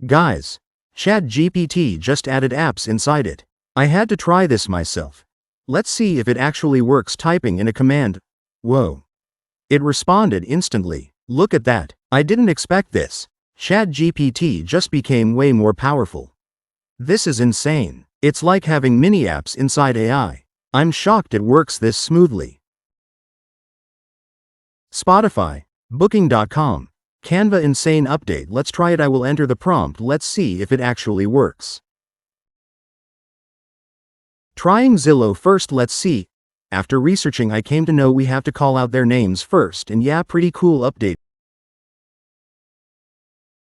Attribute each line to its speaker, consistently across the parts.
Speaker 1: Guys, ChatGPT just added apps inside it. I had to try this myself. Let's see if it actually works typing in a command. Whoa. It responded instantly. Look at that. I didn't expect this. ChatGPT just became way more powerful. This is insane. It's like having mini apps inside AI. I'm shocked it works this smoothly. Spotify, Booking.com, Canva insane update. Let's try it. I will enter the prompt. Let's see if it actually works. Trying Zillow first. Let's see. After researching, I came to know we have to call out their names first, and yeah, pretty cool update.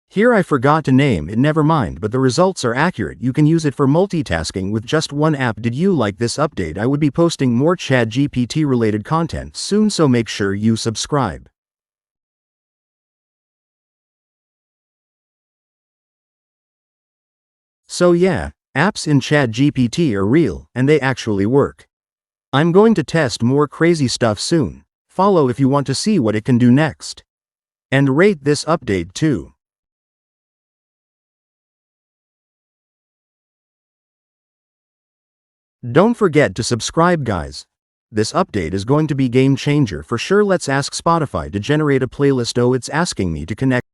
Speaker 1: Here I forgot to name it, never mind, but the results are accurate. You can use it for multitasking with just one app. Did you like this update? I would be posting more ChatGPT related content soon, so make sure you subscribe. So yeah, apps in ChatGPT are real, and they actually work. I'm going to test more crazy stuff soon. Follow if you want to see what it can do next. And rate this update too. Don't forget to subscribe, guys. This update is going to be game changer for sure. Let's ask Spotify to generate a playlist. Oh, it's asking me to connect.